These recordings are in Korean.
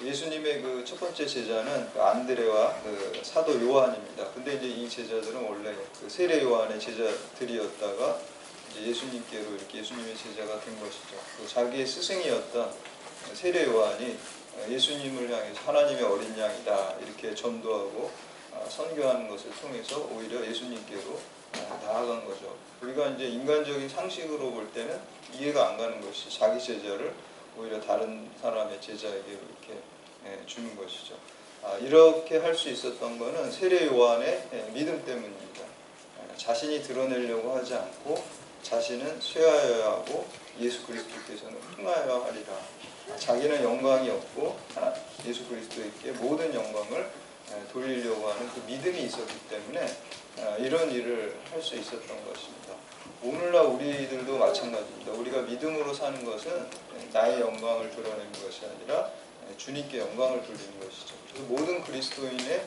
예수님의 그 첫 번째 제자는 그 안드레와 그 사도 요한입니다. 근데 이제 이 제자들은 원래 그 세례 요한의 제자들이었다가 이제 예수님께로 이렇게 예수님의 제자가 된 것이죠. 그 자기의 스승이었던 세례 요한이 예수님을 향해서 하나님의 어린 양이다 이렇게 전도하고 선교하는 것을 통해서 오히려 예수님께로 나아간 거죠. 우리가 이제 인간적인 상식으로 볼 때는 이해가 안 가는 것이 자기 제자를 오히려 다른 사람의 제자에게 이렇게 주는 것이죠. 이렇게 할 수 있었던 것은 세례 요한의 믿음 때문입니다. 자신이 드러내려고 하지 않고 자신은 쇠하여야 하고 예수 그리스도께서는 흥하여야 하리라. 자기는 영광이 없고 예수 그리스도에게 모든 영광을 돌리려고 하는 그 믿음이 있었기 때문에 이런 일을 할 수 있었던 것입니다. 오늘날 우리들도 마찬가지입니다. 우리가 믿음으로 사는 것은 나의 영광을 드러내는 것이 아니라 주님께 영광을 돌리는 것이죠. 그래서 모든 그리스도인의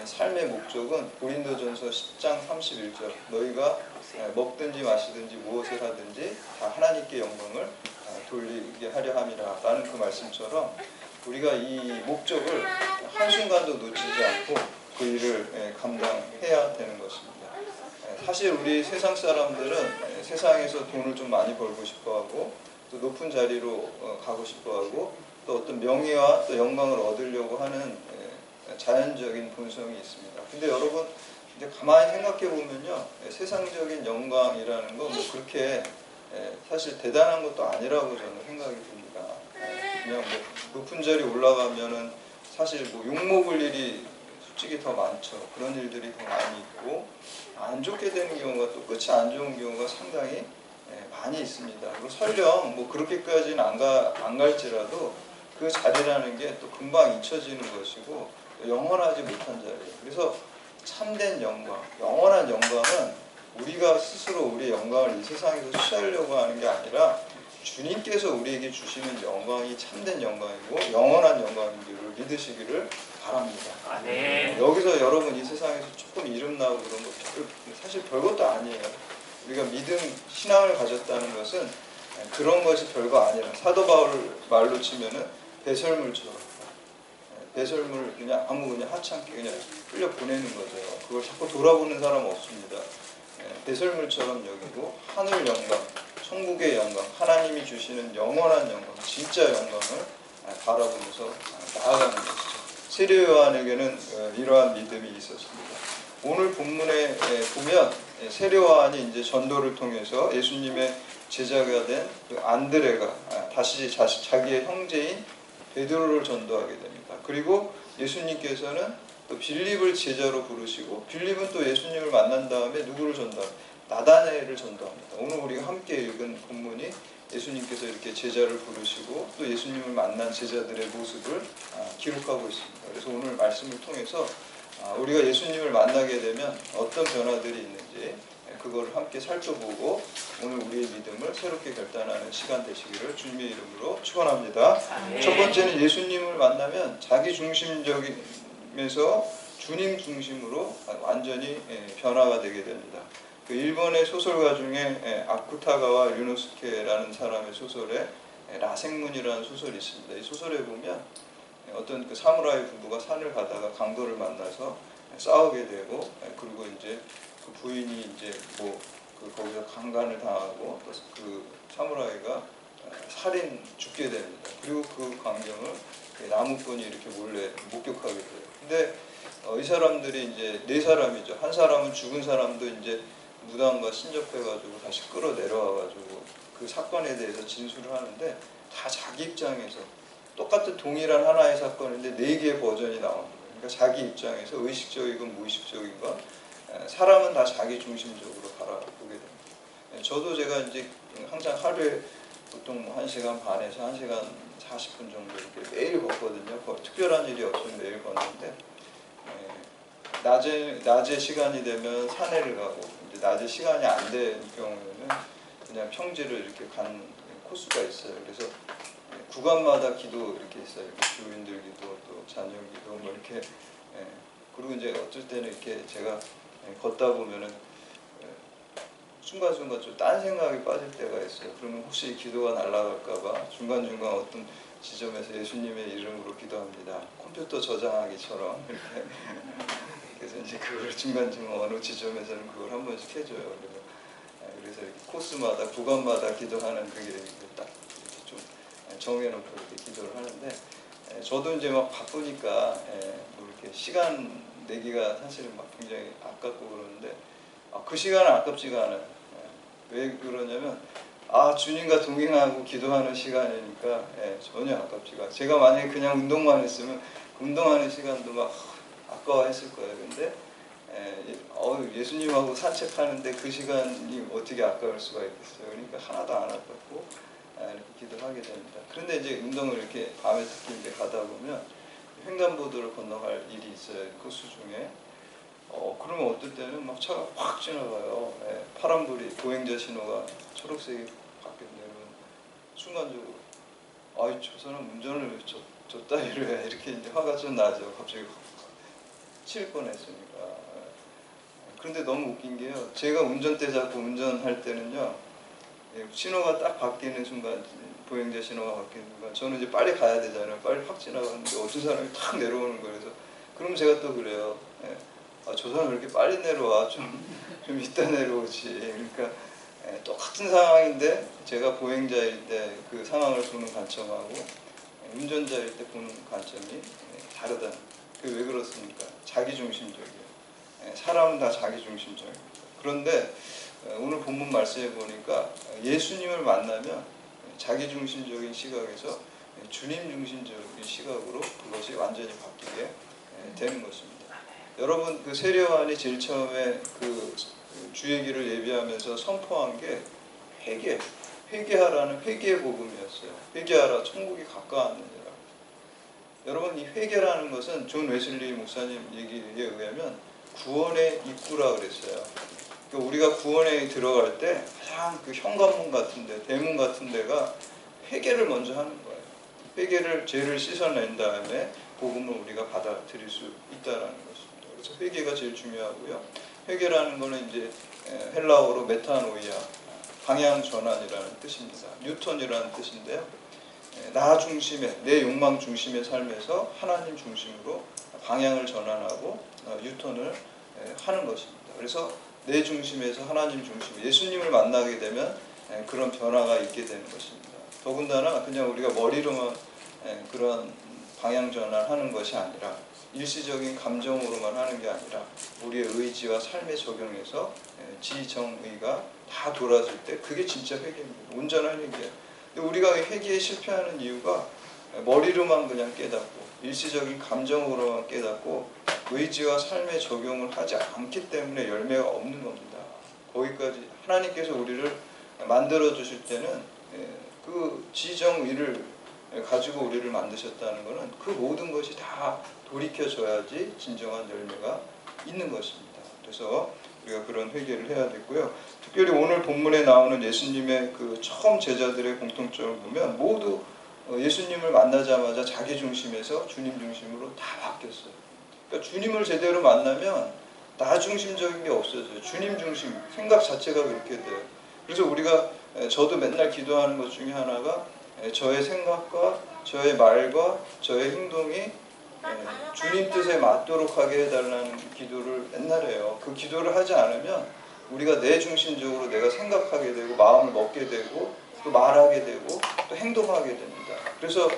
삶의 목적은 고린도전서 10장 31절 너희가 먹든지 마시든지 무엇을 하든지 다 하나님께 영광을 돌리게 하려 함이라 라는 그 말씀처럼 우리가 이 목적을 한순간도 놓치지 않고 그 일을 감당해야 되는 것입니다. 사실 우리 세상 사람들은 세상에서 돈을 좀 많이 벌고 싶어하고 또 높은 자리로 가고 싶어하고 또 어떤 명예와 또 영광을 얻으려고 하는 자연적인 본성이 있습니다. 근데 여러분 이제 가만히 생각해 보면요, 세상적인 영광이라는 거 뭐 그렇게 사실 대단한 것도 아니라고 저는 생각이 듭니다. 그냥 뭐 높은 자리 올라가면은 사실 뭐 욕먹을 일이 솔직히 더 많죠. 그런 일들이 더 많이 있고 안 좋게 되는 경우가 또 끝이 안 좋은 경우가 상당히 많이 있습니다. 그리고 설령 뭐 그렇게까지는 안 갈지라도 그 자리라는 게 또 금방 잊혀지는 것이고 영원하지 못한 자리예요. 그래서 참된 영광, 영원한 영광은 우리가 스스로 우리의 영광을 이 세상에서 취하려고 하는 게 아니라 주님께서 우리에게 주시는 영광이 참된 영광이고 영원한 영광인 줄을 믿으시기를 바랍니다. 네. 여기서 여러분 이 세상에서 조금 이름 나오고 그런 거 사실 별것도 아니에요. 우리가 믿음, 신앙을 가졌다는 것은 그런 것이 별거 아니라 사도 바울 말로 치면은 배설물처럼 배설물 그냥 아무 그냥 하찮게 그냥 흘려 보내는 거죠. 그걸 자꾸 돌아보는 사람은 없습니다. 배설물처럼 여기고 하늘 영광, 천국의 영광, 하나님이 주시는 영원한 영광, 진짜 영광을 바라보면서 나아가는 것이죠. 세례 요한에게는 이러한 믿음이 있었습니다. 오늘 본문에 보면 세례 요한이 이제 전도를 통해서 예수님의 제자가 된 그 안드레가 다시 자기의 형제인 베드로를 전도하게 됩니다. 그리고 예수님께서는 또 빌립을 제자로 부르시고 빌립은 또 예수님을 만난 다음에 누구를 전도합니까? 나다나엘을 전도합니다. 오늘 우리가 함께 읽은 본문이 예수님께서 이렇게 제자를 부르시고 또 예수님을 만난 제자들의 모습을 기록하고 있습니다. 그래서 오늘 말씀을 통해서 우리가 예수님을 만나게 되면 어떤 변화들이 있는지 그거를 함께 살펴보고 오늘 우리의 믿음을 새롭게 결단하는 시간 되시기를 주님의 이름으로 축원합니다. 첫 번째는 예수님을 만나면 자기 중심적이면서 주님 중심으로 완전히 변화가 되게 됩니다. 그 일본의 소설가 중에 아쿠타가와 류노스케라는 사람의 소설에 라생문이라는 소설이 있습니다. 이 소설에 보면 어떤 그 사무라이 부부가 산을 가다가 강도를 만나서 싸우게 되고 그리고 이제 그 부인이 이제 뭐 그 거기서 강간을 당하고 또 그 사무라이가 살인 죽게 됩니다. 그리고 그 광경을 나무꾼이 이렇게 몰래 목격하게 돼요. 근데 이 사람들이 이제 네 사람이죠. 한 사람은 죽은 사람도 이제 무당과 신접해가지고 다시 끌어내려와가지고 그 사건에 대해서 진술을 하는데 다 자기 입장에서 똑같은 동일한 하나의 사건인데 네 개의 버전이 나옵니다. 그러니까 자기 입장에서 의식적이건 무의식적인 건 사람은 다 자기 중심적으로 바라보게 됩니다. 저도 제가 이제 항상 하루에 보통 1시간 반에서 1시간 40분 정도 이렇게 매일 걷거든요. 특별한 일이 없으면 매일 걷는데 낮에 시간이 되면 산에를 가고 이제 낮에 시간이 안 되는 경우에는 그냥 평지를 이렇게 가는 코스가 있어요. 그래서 구간마다 기도 이렇게 있어요. 교인들 기도, 또 자녀 기도, 뭐 이렇게. 그리고 이제 어쩔 때는 이렇게 제가 걷다 보면은 순간순간 좀 딴 생각이 빠질 때가 있어요. 그러면 혹시 기도가 날아갈까봐 중간중간 어떤 지점에서 예수님의 이름으로 기도합니다. 컴퓨터 저장하기처럼 이렇게. 그래서 이제 그걸 중간중간 어느 지점에서는 그걸 한 번씩 해줘요. 그래서 이렇게 코스마다 구간마다 기도하는 그게 딱 이렇게 좀 정해놓고 이렇게 기도를 하는데, 저도 이제 막 바쁘니까 뭐 이렇게 시간 내기가 사실은 막 굉장히 아깝고 그러는데, 그 시간은 아깝지가 않아요. 왜 그러냐면 주님과 동행하고 기도하는 시간이니까 전혀 아깝지가. 제가 만약에 그냥 운동만 했으면 운동하는 시간도 막 아까워했을 거예요. 근데 예수님하고 산책하는데 그 시간이 어떻게 아까울 수가 있겠어요. 그러니까 하나도 안 아깝고 이렇게 기도하게 됩니다. 그런데 이제 운동을 이렇게 밤에 특히 이제 가다 보면 횡단보도를 건너갈 일이 있어요. 코스 중에. 그러면 어떨 때는 막 차가 확 지나가요. 파란불이 보행자 신호가 초록색이 바뀌면 순간적으로 저 사람 운전을 왜 저 따위로 해, 이렇게 이제 화가 좀 나죠. 갑자기 칠 뻔했으니까. 그런데 너무 웃긴 게요. 제가 운전대 잡고 운전할 때는요, 신호가 딱 바뀌는 순간, 보행자 신호가 바뀌는 순간, 저는 이제 빨리 가야 되잖아요. 빨리 확 지나가는데 어떤 사람이 탁 내려오는 거예요. 그래서 그럼 제가 또 그래요. 저 사람 왜 이렇게 빨리 내려와? 좀 이따 내려오지. 그러니까 똑같은 상황인데 제가 보행자일 때 그 상황을 보는 관점하고 운전자일 때 보는 관점이 다르다. 왜 그렇습니까? 자기중심적이에요. 사람은 다 자기중심적입니다. 그런데 오늘 본문 말씀해 보니까 예수님을 만나면 자기중심적인 시각에서 주님 중심적인 시각으로 그것이 완전히 바뀌게 되는 것입니다. 여러분, 그 세례요한이 제일 처음에 그 주얘기를 예비하면서 선포한 게 회개하라는 회개의 복음이었어요. 회개하라, 천국이 가까웠느니라. 여러분, 이 회개라는 것은 존 웨슬리 목사님 얘기에 의하면 구원의 입구라 그랬어요. 그러니까 우리가 구원에 들어갈 때 가장 그 현관문 같은데, 대문 같은 데가 회개를 먼저 하는 거예요. 회개를, 죄를 씻어낸 다음에 복음을 우리가 받아들일 수 있다라는 것입니다. 그래서 회개가 제일 중요하고요. 회개라는 것은 이제 헬라어로 메타노이아, 방향 전환이라는 뜻입니다. 뉴턴이라는 뜻인데요. 나 중심의, 내 욕망 중심의 삶에서 하나님 중심으로 방향을 전환하고 뉴턴을 하는 것입니다. 그래서 내 중심에서 하나님 중심, 예수님을 만나게 되면 그런 변화가 있게 되는 것입니다. 더군다나 그냥 우리가 머리로만 그런 방향 전환하는 것이 아니라 일시적인 감정으로만 하는 게 아니라 우리의 의지와 삶에 적용해서 지정의가 다 돌아질 때 그게 진짜 회개입니다. 온전한 회개예요. 근데 우리가 회개에 실패하는 이유가 머리로만 그냥 깨닫고 일시적인 감정으로만 깨닫고 의지와 삶에 적용을 하지 않기 때문에 열매가 없는 겁니다. 거기까지 하나님께서 우리를 만들어 주실 때는 그 지정의를 가지고 우리를 만드셨다는 것은 그 모든 것이 다 돌이켜져야지 진정한 열매가 있는 것입니다. 그래서 우리가 그런 회개를 해야 되고요. 특별히 오늘 본문에 나오는 예수님의 그 처음 제자들의 공통점을 보면 모두 예수님을 만나자마자 자기 중심에서 주님 중심으로 다 바뀌었어요. 그러니까 주님을 제대로 만나면 나 중심적인 게 없어져요. 주님 중심, 생각 자체가 그렇게 돼요. 그래서 우리가 저도 맨날 기도하는 것 중에 하나가 저의 생각과 저의 말과 저의 행동이 주님 뜻에 맞도록 하게 해달라는 기도를 맨날 해요. 그 기도를 하지 않으면 우리가 내 중심적으로 내가 생각하게 되고 마음을 먹게 되고 또 말하게 되고 또 행동하게 됩니다. 그래서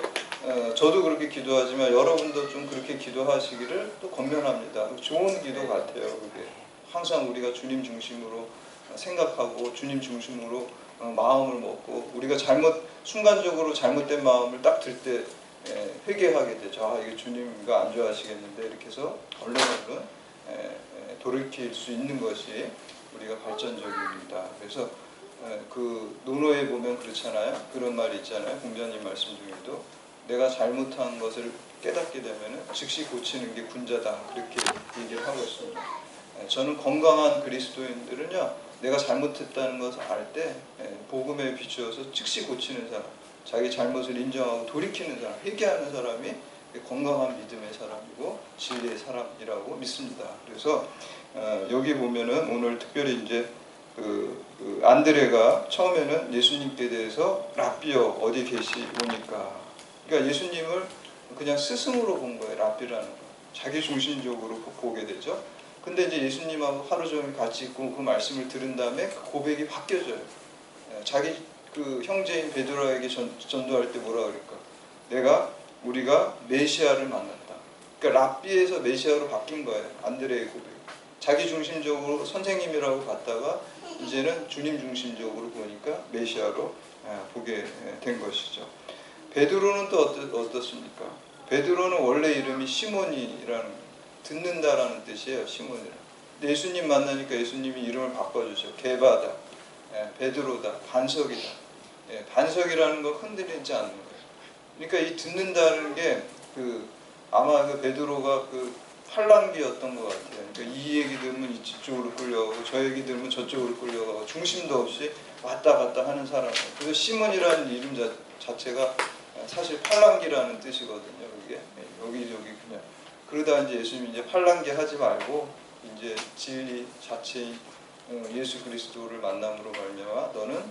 저도 그렇게 기도하지만 여러분도 좀 그렇게 기도하시기를 또 권면합니다. 좋은 기도 같아요. 그게 항상 우리가 주님 중심으로 생각하고 주님 중심으로 마음을 먹고 우리가 순간적으로 잘못된 마음을 딱 들 때 회개하게 되죠. 이게 주님과 안 좋아하시겠는데 이렇게 해서 얼른 돌이킬 수 있는 것이 우리가 발전적입니다. 그래서 그 논어에 보면 그렇잖아요. 그런 말이 있잖아요. 공자님 말씀 중에도 내가 잘못한 것을 깨닫게 되면 즉시 고치는 게 군자다. 그렇게 얘기를 하고 있습니다. 저는 건강한 그리스도인들은요, 내가 잘못했다는 것을 알 때 복음에 비추어서 즉시 고치는 사람, 자기 잘못을 인정하고 돌이키는 사람, 회개하는 사람이 건강한 믿음의 사람이고 진리의 사람이라고 믿습니다. 그래서 여기 보면은 오늘 특별히 이제 그 안드레가 처음에는 예수님께 대해서 랍비여 어디 계시오니까 그러니까 예수님을 그냥 스승으로 본 거예요. 랍비라는 거. 자기 중심적으로 보게 되죠. 근데 이제 예수님하고 하루 종일 같이 있고 그 말씀을 들은 다음에 그 고백이 바뀌어져요. 자기 그 형제인 베드로에게 전도할 때 뭐라 그럴까? 우리가 메시아를 만났다. 그러니까 랍비에서 메시아로 바뀐 거예요. 안드레의 고백. 자기 중심적으로 선생님이라고 봤다가 이제는 주님 중심적으로 보니까 메시아로 보게 된 것이죠. 베드로는 또 어떻습니까? 베드로는 원래 이름이 시몬이라는, 듣는다라는 뜻이에요. 시몬이라. 근데 예수님 만나니까 예수님이 이름을 바꿔주죠. 게바다, 베드로다, 반석이다. 반석이라는 거 흔들리지 않는 거예요. 그러니까 이 듣는다는 게 아마 그 베드로가 그 팔랑귀였던 것 같아요. 그러니까 이 얘기 들으면 이쪽으로 끌려가고 저 얘기 들으면 저쪽으로 끌려가고 중심도 없이 왔다 갔다 하는 사람. 그래서 시몬이라는 이름 자체가 사실 팔랑귀라는 뜻이거든요. 이게 여기저기 그냥 그러다 이제 예수님이 이제 팔랑귀 하지 말고 이제 진리 자체인 예수 그리스도를 만남으로 말미암아 너는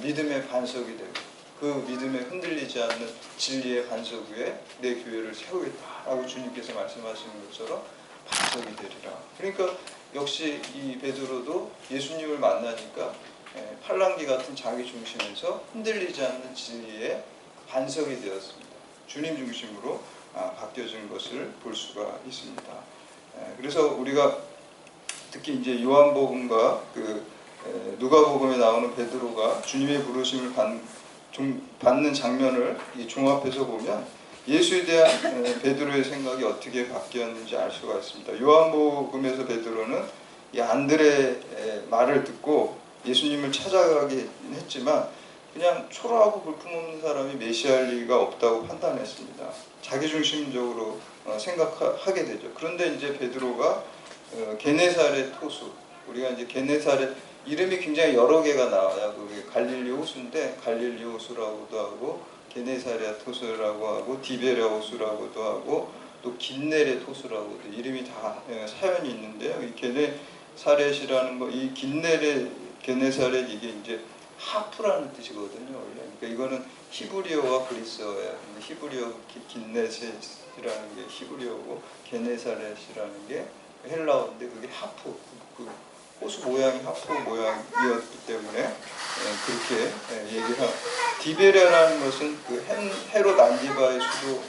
믿음의 반석이 되고 그 믿음에 흔들리지 않는 진리의 반석 위에 내 교회를 세우겠다라고 주님께서 말씀하시는 것처럼 반석이 되리라. 그러니까 역시 이 베드로도 예수님을 만나니까 팔랑귀 같은 자기 중심에서 흔들리지 않는 진리의 반석이 되었습니다. 주님 중심으로 바뀌어진 것을 볼 수가 있습니다. 그래서 우리가 특히 이제 요한복음과 누가복음에 나오는 베드로가 주님의 부르심을 받는 장면을 종합해서 보면 예수에 대한 베드로의 생각이 어떻게 바뀌었는지 알 수가 있습니다. 요한복음에서 베드로는 이 안드레의 말을 듣고 예수님을 찾아가긴 했지만 그냥 초라하고 볼품없는 사람이 메시아일 리가 없다고 판단했습니다. 자기중심적으로 생각하게 되죠. 그런데 이제 베드로가 게네사렛 호수, 우리가 이제 게네사렛 이름이 굉장히 여러 개가 나와요. 그게 갈릴리 호수인데 갈릴리 호수라고도 하고 게네사렛 호수라고 하고 디베랴 호수라고도 하고 또 긴네렛 호수라고도 이름이 다 사연이 있는데요. 이 게네사렛이라는 거, 이 게네사렛 이게 이제 하프라는 뜻이거든요. 원래. 그러니까 이거는 히브리어와 그리스어예요. 히브리어 긴네셋이라는 게 히브리어고 게네사렛이라는 게 헬라어인데 그게 하프, 호수 모양이 하프 모양이었기 때문에 그렇게 얘기를 하고, 디베랴라는 것은 헤롯 안티바의 수도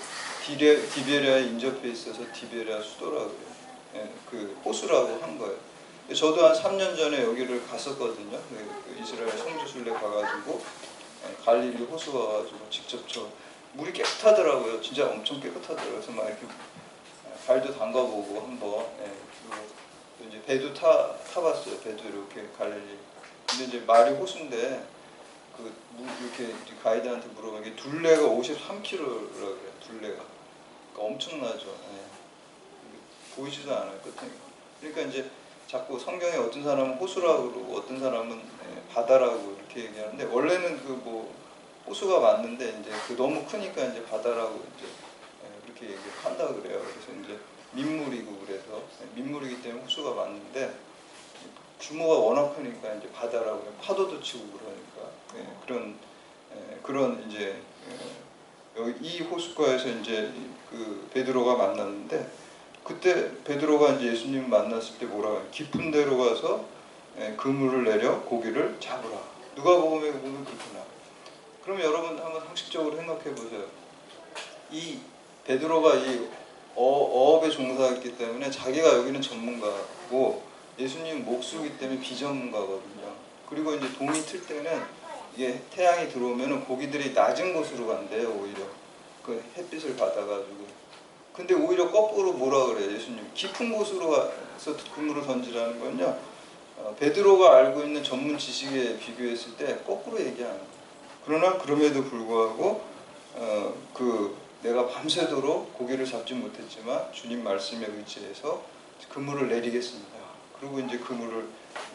디베랴에 인접해 있어서 디베랴 수도라고 그래요. 그 호수라고 한 거예요. 저도 한 3년 전에 여기를 갔었거든요. 이스라엘 성지순례 가가지고 갈릴리 호수 가가지고 직접 물이 깨끗하더라고요. 진짜 엄청 깨끗하더라고요. 그래서 막 이렇게 발도 담가보고 한번 또 이제 배도 타봤어요. 배도 이렇게 갈릴리. 근데 이제 말이 호수인데 이렇게 가이드한테 물어보면 이게 둘레가 53km라고 그래요. 둘레가. 그러니까 엄청나죠. 보이지도 않아요. 끝에. 그러니까 이제 자꾸 성경에 어떤 사람은 호수라고 그러고 어떤 사람은 바다라고 이렇게 얘기하는데 원래는 호수가 맞는데 이제 너무 크니까 이제 바다라고 이제 그렇게 얘기를 한다 그래요. 그래서 이제 민물이고 그래서 민물이기 때문에 호수가 맞는데 규모가 워낙 크니까 이제 바다라고 해요. 파도도 치고 그러니까 그런 이제 여기 이 호숫가에서 이제 베드로가 만났는데 그때 베드로가 이제 예수님 만났을 때 뭐라고 해요? 깊은 데로 가서 그물을 내려 고기를 잡으라. 누가복음에 보면 그렇게 나와요. 그럼 여러분 한번 상식적으로 생각해 보세요. 이 베드로가 이 어업에 종사했기 때문에 자기가 여기는 전문가고 예수님 목수이기 때문에 비전문가거든요. 그리고 이제 동이 틀 때는 이게 태양이 들어오면 고기들이 낮은 곳으로 간대요. 오히려 그 햇빛을 받아가지고. 근데 오히려 거꾸로 뭐라 그래요? 예수님 깊은 곳으로 가서 그물을 던지라는 건요. 베드로가 알고 있는 전문 지식에 비교했을 때 거꾸로 얘기하는 거예요. 그러나 그럼에도 불구하고 내가 밤새도록 고기를 잡지 못했지만 주님 말씀에 의지해서 그물을 내리겠습니다. 그리고 이제 그물을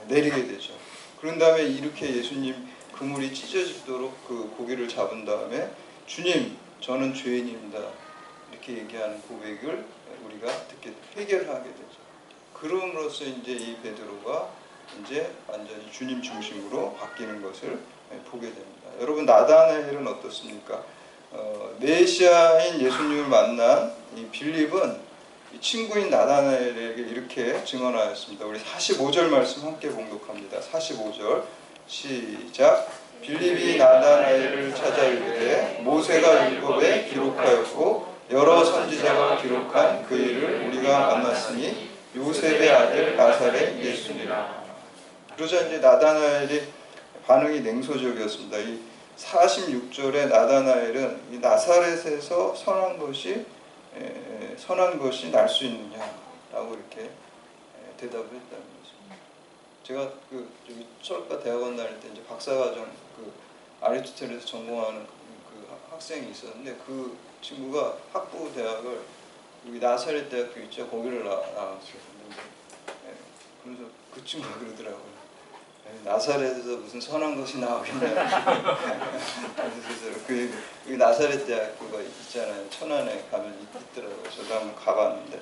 내리게 되죠. 그런 다음에 이렇게 예수님 그물이 찢어지도록 그 고기를 잡은 다음에 주님 저는 죄인입니다. 이렇게 얘기하는 고백을 우리가 듣게 회개하게 되죠. 그럼으로써 이제 이 베드로가 이제 완전히 주님 중심으로 바뀌는 것을 보게 됩니다. 여러분 나다나엘은 어떻습니까? 메시아인 예수님을 만난 이 빌립은 이 친구인 나다나엘에게 이렇게 증언하였습니다. 우리 45절 말씀 함께 봉독합니다. 45절 시작. 빌립이 나다나엘을 찾아 이르되 모세가 율법에 기록하였고 여러 선지자가 기록한 그 일을 우리가 만났으니 요셉의 아들 나사렛 예수니라. 그러자 이제 나다나엘이 반응이 냉소적이었습니다. 이 46절에 나다나엘은 이 나사렛에서 선한 것이 날 수 있느냐라고 이렇게 대답을 했다는 것입니다. 제가 그 철과 대학원 다닐 때 이제 박사과정 그 아리스토텔레스 전공하는 그 학생이 있었는데 그 친구가 학부 대학을 여기 나사렛 대학교 있죠, 거기를 나왔어요. 그래서 그 친구가 그러더라고요. 나사렛에서 무슨 선한 것이 나오겠냐. 그래서 그 나사렛 대학교가 있잖아요. 천안에 가면 있더라고요. 저도 한번 가봤는데.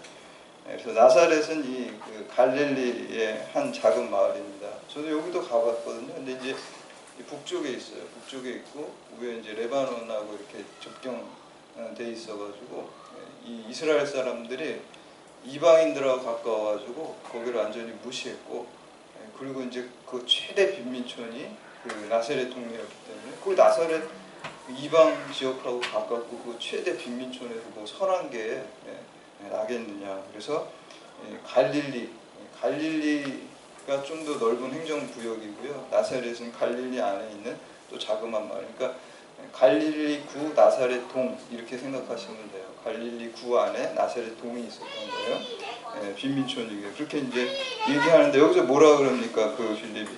그래서 나사렛은 그 갈릴리의 한 작은 마을입니다. 저도 여기도 가봤거든요. 근데 이제 북쪽에 있어요. 북쪽에 있고 위에 이제 레바논하고 이렇게 접경돼 있어가지고 이 이스라엘 사람들이 이방인들하고 가까워가지고 거기를 완전히 무시했고. 그리고 이제 그 최대 빈민촌이 그 나사렛 동네였기 때문에 그 나사렛 이방 지역하고 가깝고 그 최대 빈민촌에서 뭐 선한 게 나겠느냐. 그래서 갈릴리가 좀 더 넓은 행정구역이고요. 나사렛은 갈릴리 안에 있는 또 자그마한 마을. 그러니까 갈릴리 구 나사렛 동 이렇게 생각하시면 돼요. 갈릴리 구 안에 나사렛 동이 있었던 거예요. 빈민촌이고요. 그렇게 이제 얘기하는데 여기서 뭐라 그럽니까? 그 빌립이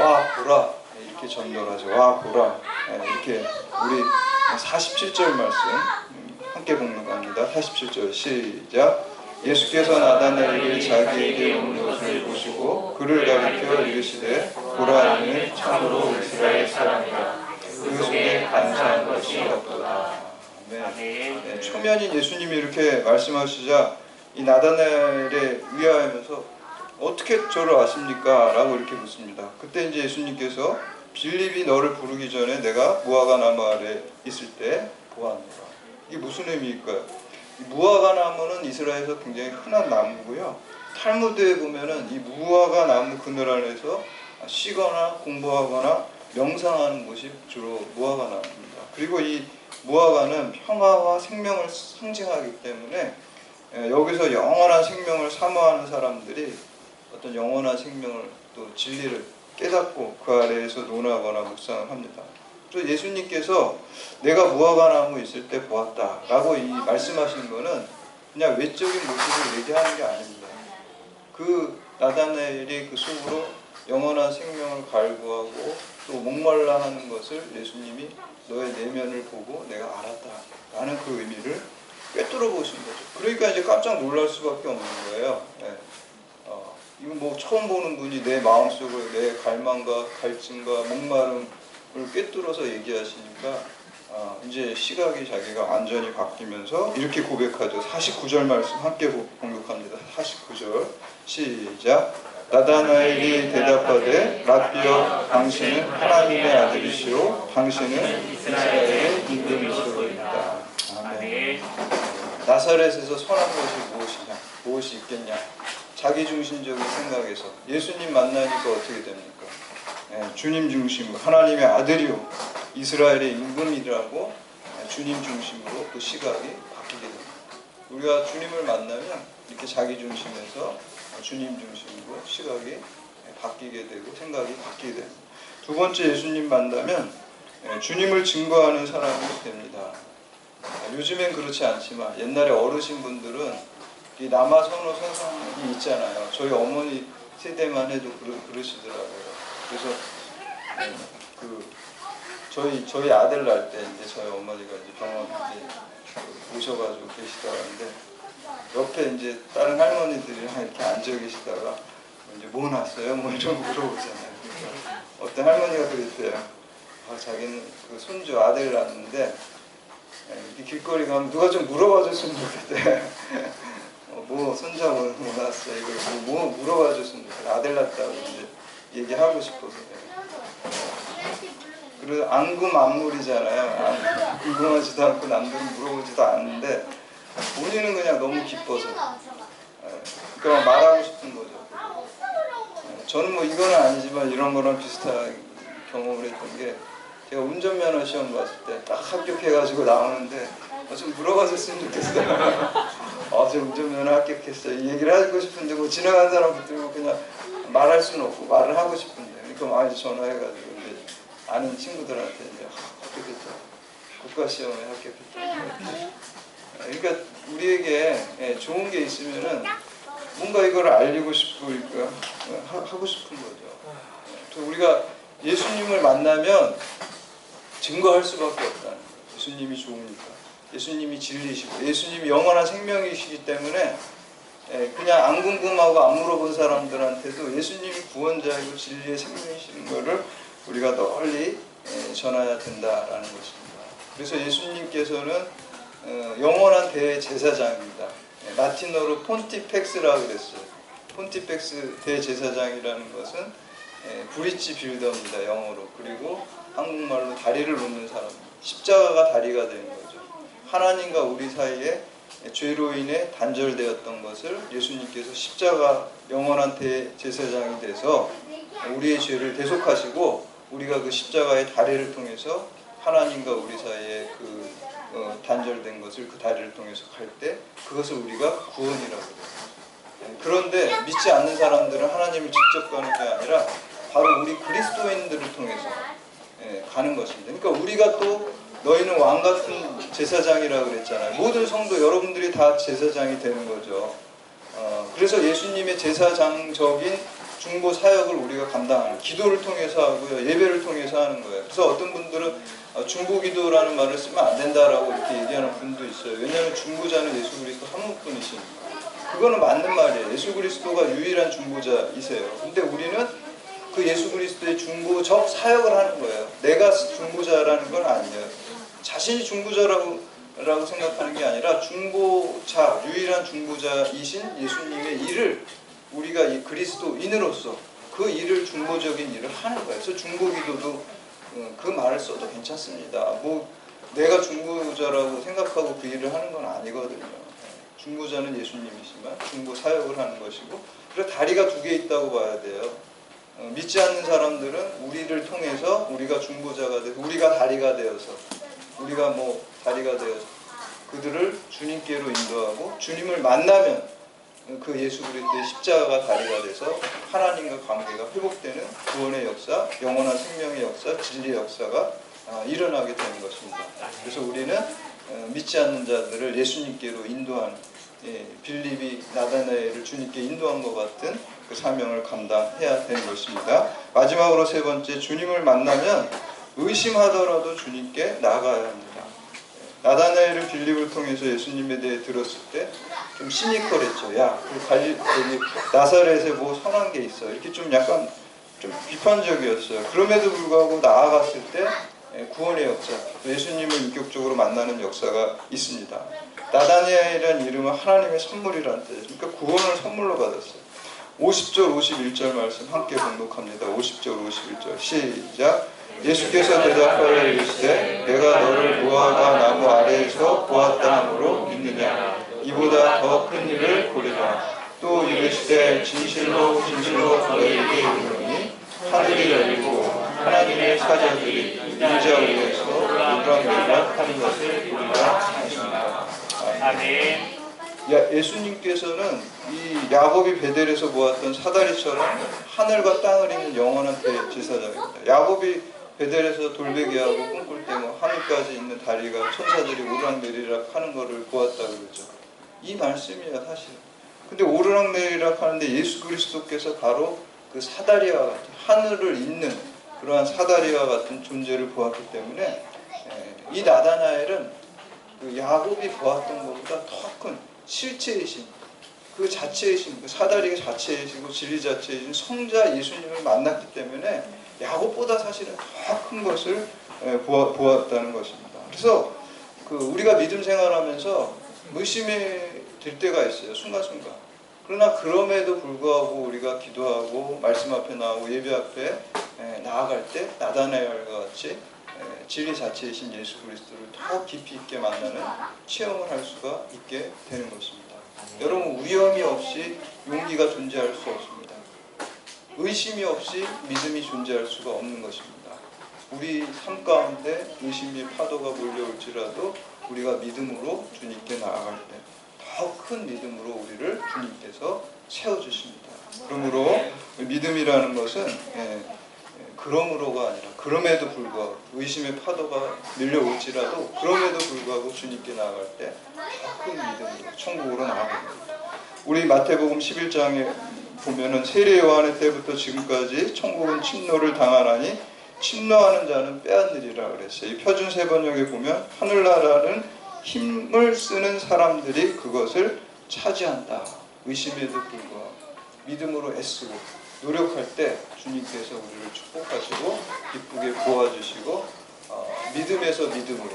와 보라 이렇게 전도하죠. 와 보라 이렇게 우리 47절 말씀 함께 봉독합니다. 47절 시작. 예수께서 나다나엘에게 자기에게 오는 것을 보시고 그를 가리켜 이르시되 보라 이는 참으로 이스라엘 사람이라 그 속에 간사한 것이 없도다. 네. 초면인 예수님이 이렇게 말씀하시자 이 나다나엘에 위하여면서 어떻게 저를 아십니까? 라고 이렇게 묻습니다. 그때 이제 예수님께서 빌립이 너를 부르기 전에 내가 무화과 나무 아래 있을 때 보았노라. 이게 무슨 의미일까요? 이 무화과 나무는 이스라엘에서 굉장히 흔한 나무고요. 탈무드에 보면은 이 무화과 나무 그늘 안에서 쉬거나 공부하거나 명상하는 곳이 주로 무화과 나무입니다. 그리고 이 무화과는 평화와 생명을 상징하기 때문에 여기서 영원한 생명을 사모하는 사람들이 어떤 영원한 생명을 또 진리를 깨닫고 그 아래에서 논하거나 묵상을 합니다. 그래서 예수님께서 내가 무화과 나무 있을 때 보았다라고 이 말씀하신 거는 그냥 외적인 모습을 얘기하는 게 아닙니다. 그 나다나엘이 그 속으로 영원한 생명을 갈구하고 또 목말라 하는 것을 예수님이 너의 내면을 보고 내가 알았다라는 그 의미를 꿰뚫어 보신 거죠. 그러니까 이제 깜짝 놀랄 수밖에 없는 거예요. 이거 뭐 처음 보는 분이 내 마음속을 내 갈망과 갈증과 목마름을 꿰뚫어서 얘기하시니까 이제 시각이 자기가 완전히 바뀌면서 이렇게 고백하죠. 49절 말씀 함께 봉독합니다. 49절 시작. 나다나엘이 대답하되 라비여 당신은 하나님의 아들이시오 당신은 이스라엘의 임금이시로이다. 아멘. 나사렛에서 선한 것이 무엇이냐? 무엇이 있겠냐? 자기중심적인 생각에서 예수님 만나니까 어떻게 됩니까? 주님 중심으로 하나님의 아들이요 이스라엘의 임금이라고 주님 중심으로 그 시각이 바뀌게 됩니다. 우리가 주님을 만나면 이렇게 자기중심에서 주님 중심으로 시각이 바뀌게 되고 생각이 바뀌게 됩니다. 두 번째 예수님 만나면 주님을 증거하는 사람이 됩니다. 요즘엔 그렇지 않지만 옛날에 어르신분들은 이 남아선호 선상이 있잖아요. 저희 어머니 세대만 해도 그러시더라고요. 그래서 저희 아들 날 때 이제 저희 어머니가 이제 병원 오셔가지고 계시다는데 옆에 이제 다른 할머니들이랑 이렇게 앉아 계시다가 이제 뭐 났어요? 뭐 이런 거 물어보잖아요. 어떤 할머니가 그랬대요. 자기는 그 손주 아들 낳았는데 이렇게 길거리 가면 누가 좀 물어봐 줬으면 좋겠대. 뭐 손자 뭐 낳았어? 이걸 뭐 물어봐 줬으면 좋겠대. 아들 낳았다고 이제 얘기하고 싶어서. 그래서 앙금안물이잖아요. 궁금하지도 않고 남들은 물어보지도 않는데 본인은 그냥 너무 기뻐서 그러니까 말하고 싶은 거죠. 저는 뭐 이거는 아니지만 이런 거랑 비슷한 경험을 했던 게 제가 운전면허 시험 봤을 때 딱 합격해가지고 나오는데 좀 물어봐줬으면 좋겠어요. 저 운전면허 합격했어요. 이 얘기를 하고 싶은데 뭐 지나간 사람 붙들고 그냥 말할 수는 없고 말을 하고 싶은데 그러니까 많이 전화해가지고 이제 아는 친구들한테 이제 합격했다. 국가시험에 합격했다. 그러니까 우리에게 좋은 게 있으면은 뭔가 이걸 알리고 싶고 그러니까 하고 싶은 거죠. 또 우리가 예수님을 만나면 증거할 수밖에 없다는 거예요. 예수님이 좋으니까. 예수님이 진리시고 예수님이 영원한 생명이시기 때문에 그냥 안 궁금하고 안 물어본 사람들한테도 예수님이 구원자이고 진리의 생명이시는 것을 우리가 널리 전해야 된다라는 것입니다. 그래서 예수님께서는 영원한 대제사장입니다. 라틴어로 폰티펙스라고 그랬어요. 폰티펙스 대제사장이라는 것은 브릿지 빌더입니다. 영어로. 그리고 한국말로 다리를 놓는 사람. 십자가가 다리가 되는 거죠. 하나님과 우리 사이에 죄로 인해 단절되었던 것을 예수님께서 십자가 영원한 대제사장이 돼서 우리의 죄를 대속하시고 우리가 그 십자가의 다리를 통해서 하나님과 우리 사이에 그 단절된 것을 그 다리를 통해서 갈 때 그것을 우리가 구원이라고 해요. 그런데 믿지 않는 사람들은 하나님을 직접 가는 게 아니라 바로 우리 그리스도인들을 통해서 가는 것입니다. 그러니까 우리가 또 너희는 왕같은 제사장이라고 그랬잖아요. 모든 성도 여러분들이 다 제사장이 되는 거죠. 그래서 예수님의 제사장적인 중보 사역을 우리가 감당하는 기도를 통해서 하고요. 예배를 통해서 하는 거예요. 그래서 어떤 분들은 중보기도라는 말을 쓰면 안 된다라고 이렇게 얘기하는 분도 있어요. 왜냐하면 중보자는 예수 그리스도 한 분이시니까. 그거는 맞는 말이에요. 예수 그리스도가 유일한 중보자이세요. 근데 우리는 그 예수 그리스도의 중보적 사역을 하는 거예요. 내가 중보자라는 건 아니에요. 자신이 중보자라고 생각하는 게 아니라 중보자, 유일한 중보자이신 예수님의 일을 우리가 이 그리스도인으로서 그 일을 중보적인 일을 하는 거예요. 그래서 중보기도도 그 말을 써도 괜찮습니다. 뭐 내가 중보자라고 생각하고 그 일을 하는 건 아니거든요. 중보자는 예수님이지만 중보 사역을 하는 것이고 그래서 다리가 두 개 있다고 봐야 돼요. 믿지 않는 사람들은 우리를 통해서 우리가 중보자가 돼서 우리가 다리가 되어서 우리가 뭐 다리가 되어서 그들을 주님께로 인도하고 주님을 만나면 그 예수 그리스도의 십자가가 다리가 돼서 하나님과 관계가 회복되는 구원의 역사, 영원한 생명의 역사, 진리의 역사가 일어나게 되는 것입니다. 그래서 우리는 믿지 않는 자들을 예수님께로 인도하는 빌립이 나다나엘을 주님께 인도한 것 같은 그 사명을 감당해야 되는 것입니다. 마지막으로 세 번째, 주님을 만나면 의심하더라도 주님께 나아가야 합니다. 나다나엘은 빌립을 통해서 예수님에 대해 들었을 때 좀 시니컬했죠. 야, 여기 나사렛에 뭐 선한 게 있어. 이렇게 좀 약간 좀 비판적이었어요. 그럼에도 불구하고 나아갔을 때 구원의 역사, 예수님을 인격적으로 만나는 역사가 있습니다. 나다나엘이라는 이름은 하나님의 선물이라는 뜻이에요. 그러니까 구원을 선물로 받았어요. 50절 51절 말씀 함께 봉독합니다. 50절 51절 시작. 예수께서 대답하여 이르시되 내가 너를 무화과 나무 아래에서 보았다 함으로 믿느냐. 이보다 더 큰 일을 보리라. 또 이르시되 진실로 진실로 너희에게 이르노니 하늘이 열리고 하나님의 사자들이 인자 위에서 오르락내리락 하는 것을 보리라 하십니다. 아멘. 예수님께서는 이 야곱이 베델에서 보았던 사다리처럼 하늘과 땅을 잇는 영원한 대제사장입니다. 야곱이 베델에서 돌베개하고 꿈꿀 때 뭐 하늘까지 있는 다리가 천사들이 오르락내리락 하는 것을 보았다고 그러죠. 이 말씀이에요, 사실. 근데 오르락내리락 하는데 예수 그리스도께서 바로 그 사다리와 같은 하늘을 잇는 그러한 사다리와 같은 존재를 보았기 때문에 이 나다나엘은 그 야곱이 보았던 것보다 더 큰 실체이신 그 자체이신 그 사다리가 자체이시고 진리 자체이신 성자 예수님을 만났기 때문에 야곱보다 사실은 더 큰 것을 보았다는 것입니다. 그래서 그 우리가 믿음 생활하면서 의심이 될 때가 있어요. 순간순간. 그러나 그럼에도 불구하고 우리가 기도하고 말씀 앞에 나오고 예배 앞에 나아갈 때 나다나엘과 같이 진리 자체이신 예수 그리스도를 더 깊이 있게 만나는 체험을 할 수가 있게 되는 것입니다. 여러분, 위험이 없이 용기가 존재할 수 없습니다. 의심이 없이 믿음이 존재할 수가 없는 것입니다. 우리 삶 가운데 의심의 파도가 몰려올지라도 우리가 믿음으로 주님께 나아갈 때 더 큰 믿음으로 우리를 주님께서 채워주십니다. 그러므로 믿음이라는 것은 그러므로가 아니라 그럼에도 불구하고 의심의 파도가 밀려올지라도 그럼에도 불구하고 주님께 나아갈 때 더 큰 믿음으로 천국으로 나아갑니다. 우리 마태복음 11장에 보면은 세례 요한의 때부터 지금까지 천국은 침노를 당하나니 침노하는 자는 빼앗느리라 그랬어요. 이 표준 세번역에 보면 하늘나라는 힘을 쓰는 사람들이 그것을 차지한다. 의심에도 불구하고 믿음으로 애쓰고 노력할 때 주님께서 우리를 축복하시고 기쁘게 도와주시고 믿음에서 믿음으로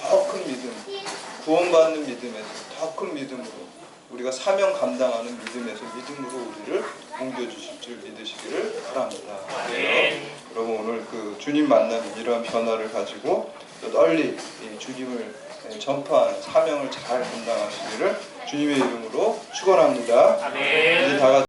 더 큰 믿음, 구원받는 믿음에서 더 큰 믿음으로 우리가 사명 감당하는 믿음에서 믿음으로 우리를 옮겨주실 줄 믿으시기를 바랍니다. 여러분, 오늘 그 주님 만나는 이러한 변화를 가지고 또 널리 주님을 전파하는 사명을 잘 감당하시기를 주님의 이름으로 축원합니다. 이제 다 같이